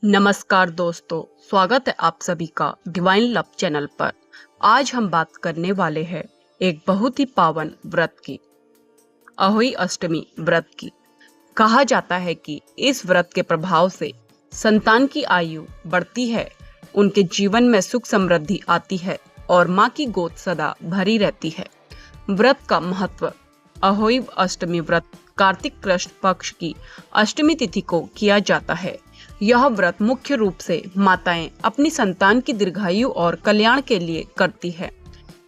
नमस्कार दोस्तों, स्वागत है आप सभी का डिवाइन लव चैनल पर। आज हम बात करने वाले हैं एक बहुत ही पावन व्रत की, अहोई अष्टमी व्रत की। कहा जाता है कि इस व्रत के प्रभाव से संतान की आयु बढ़ती है, उनके जीवन में सुख समृद्धि आती है और माँ की गोद सदा भरी रहती है। व्रत का महत्व। अहोई अष्टमी व्रत कार्तिक कृष्ण पक्ष की अष्टमी तिथि को किया जाता है। यह व्रत मुख्य रूप से माताएं अपनी संतान की दीर्घायु और कल्याण के लिए करती है।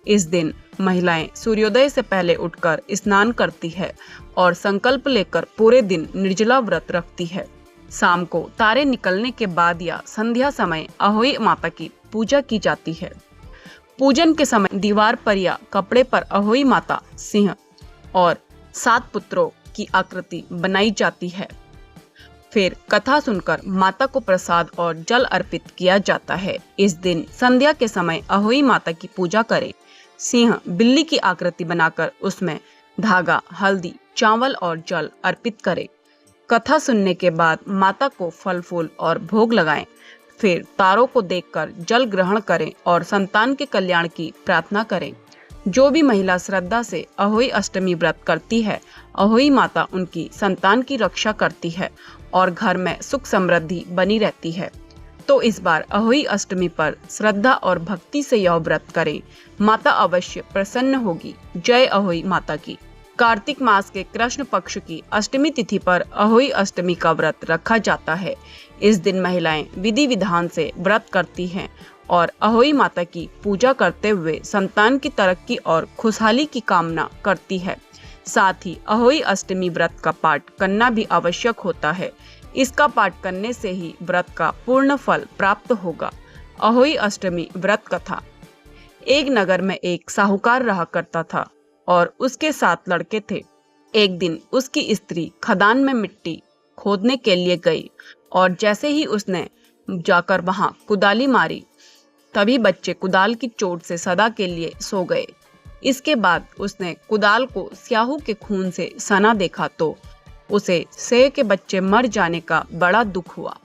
इस दिन महिलाएं सूर्योदय से पहले उठकर स्नान करती है और संकल्प लेकर पूरे दिन निर्जला व्रत रखती है। शाम को तारे निकलने के बाद या संध्या समय अहोई माता की पूजा की जाती है। पूजन के समय दीवार पर या कपड़े पर अहोई माता, सिंह और 7 पुत्रों की आकृति बनाई जाती है। फिर कथा सुनकर माता को प्रसाद और जल अर्पित किया जाता है। इस दिन संध्या के समय अहोई माता की पूजा करें। सिंह बिल्ली की आकृति बनाकर उसमें धागा, हल्दी, चावल और जल अर्पित करें। कथा सुनने के बाद माता को फल फूल और भोग लगाएं। फिर तारों को देखकर जल ग्रहण करें और संतान के कल्याण की प्रार्थना करें। जो भी महिला श्रद्धा से अहोई अष्टमी व्रत करती है, अहोई माता उनकी संतान की रक्षा करती है और घर में सुख समृद्धि बनी रहती है। तो इस बार अहोई अष्टमी पर श्रद्धा और भक्ति से यह व्रत करें, माता अवश्य प्रसन्न होगी। जय अहोई माता की। कार्तिक मास के कृष्ण पक्ष की अष्टमी तिथि पर अहोई अष्टमी का व्रत रखा जाता है। इस दिन महिलाएं विधि विधान से व्रत करती हैं और अहोई माता की पूजा करते हुए संतान की तरक्की और खुशहाली की कामना करती है। साथ ही अहोई अष्टमी व्रत का पाठ करना भी आवश्यक होता है। इसका पाठ करने से ही व्रत का पूर्ण फल प्राप्त होगा। अहोई अष्टमी व्रत कथा। एक नगर में एक साहूकार रहा करता था और उसके 7 लड़के थे। एक दिन उसकी स्त्री खदान में मिट्टी खोदने के लिए गई और जैसे ही उसने जाकर वहां कुदाली मारी, तभी बच्चे कुदाल की चोट से सदा के लिए सो गए। इसके बाद उसने कुदाल को स्याहू के खून से सना देखा तो उसे सेह के बच्चे मर जाने का बड़ा दुख हुआ,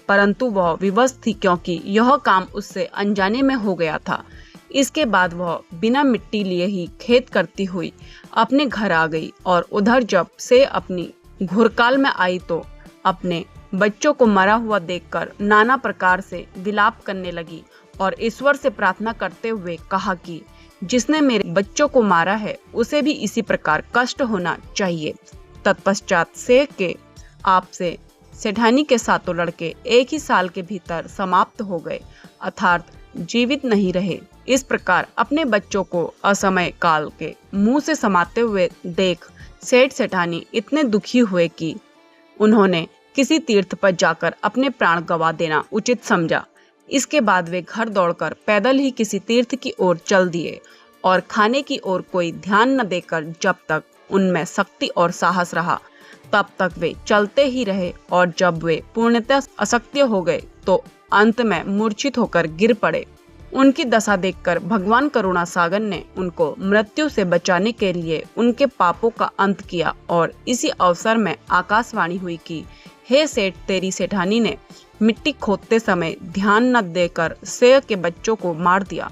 परंतु वह विवश थी क्योंकि यह काम उससे अनजाने में हो गया था। इसके बाद वह बिना मिट्टी लिए ही खेत करती हुई अपने घर आ गई और उधर जब से अपनी घुरकाल में आई तो अपने बच्चों को मरा हुआ देखकर नाना प्रकार से विलाप करने लगी और ईश्वर से प्रार्थना करते हुए कहा कि जिसने मेरे बच्चों को मारा है उसे भी इसी प्रकार कष्ट होना चाहिए। तत्पश्चात सेठ के आप से सेठानी के 7 लड़के एक ही साल के भीतर समाप्त हो गए, अर्थात जीवित नहीं रहे। इस प्रकार अपने बच्चों को असमय काल के मुंह से समाते हुए देख सेठ सेठानी इतने दुखी हुए कि उन्होंने किसी तीर्थ पर जाकर अपने प्राण गंवा देना उचित समझा। इसके बाद वे घर दौड़कर पैदल ही किसी तीर्थ की ओर चल दिए और खाने की ओर कोई ध्यान न देकर जब तक उनमें शक्ति और साहस रहा तब तक वे चलते ही रहे और जब वे पूर्णतः अशक्य हो गए तो अंत में मूर्छित होकर गिर पड़े। उनकी दशा देखकर भगवान करुणा सागर ने उनको मृत्यु से बचाने के लिए उनके पापों का अंत किया और इसी अवसर में आकाशवाणी हुई कि हे सेठ, तेरी सेठानी ने मिट्टी खोदते समय ध्यान न देकर सेह के बच्चों को मार दिया।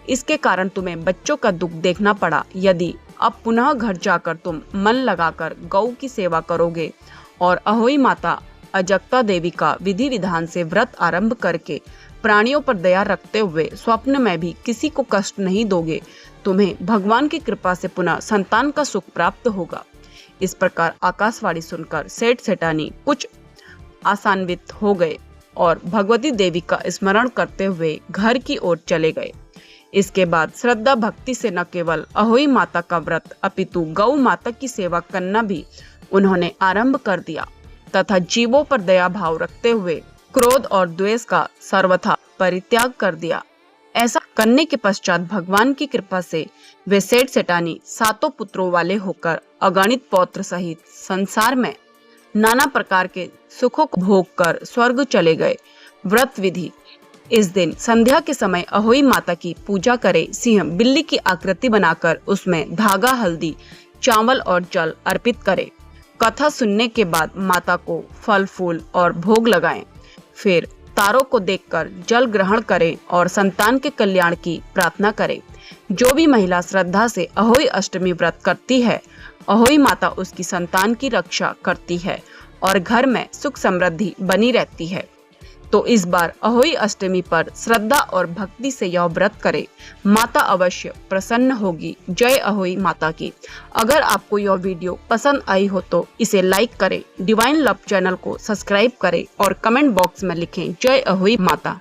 इसके कारण तुम्हें बच्चों का दुख देखना पड़ा। यदि अब पुनः घर जाकर तुम मन लगाकर गौ की सेवा करोगे और अहोई माता अजक्ता देवी का विधि विधान से व्रत आरंभ करके प्राणियों पर दया रखते हुए स्वप्न में भी किसी को कष्ट नहीं दोगे, तुम्हें भगवान की कृपा से पुनः संतान का सुख प्राप्त होगा। इस प्रकार आकाशवाणी सुनकर सेठ सेठानी कुछ आसान्वित हो गए और भगवती देवी का स्मरण करते हुए घर की ओर चले गए। इसके बाद श्रद्धा भक्ति से न केवल अहोई माता का व्रत अपितु गौ माता की सेवा करना भी उन्होंने आरंभ कर दिया तथा जीवों पर दया भाव रखते हुए क्रोध और द्वेष का सर्वथा परित्याग कर दिया। ऐसा करने के पश्चात भगवान की कृपा से वे सेठ सेठानी 7 पुत्रों वाले होकर अगणित पौत्र सहित संसार में नाना प्रकार के सुखों को भोग कर स्वर्ग चले गए। व्रत विधि। इस दिन संध्या के समय अहोई माता की पूजा करें। सिंह बिल्ली की आकृति बनाकर उसमें धागा, हल्दी, चावल और जल अर्पित करें। कथा सुनने के बाद माता को फल फूल और भोग लगाएं। फिर तारों को देखकर जल ग्रहण करें और संतान के कल्याण की प्रार्थना करें। जो भी महिला श्रद्धा से अहोई अष्टमी व्रत करती है, अहोई माता उसकी संतान की रक्षा करती है और घर में सुख समृद्धि बनी रहती है। तो इस बार अहोई अष्टमी पर श्रद्धा और भक्ति से यह व्रत करें, माता अवश्य प्रसन्न होगी। जय अहोई माता की। अगर आपको यह वीडियो पसंद आई हो तो इसे लाइक करें, डिवाइन लव चैनल को सब्सक्राइब करें और कमेंट बॉक्स में लिखें जय अहोई माता।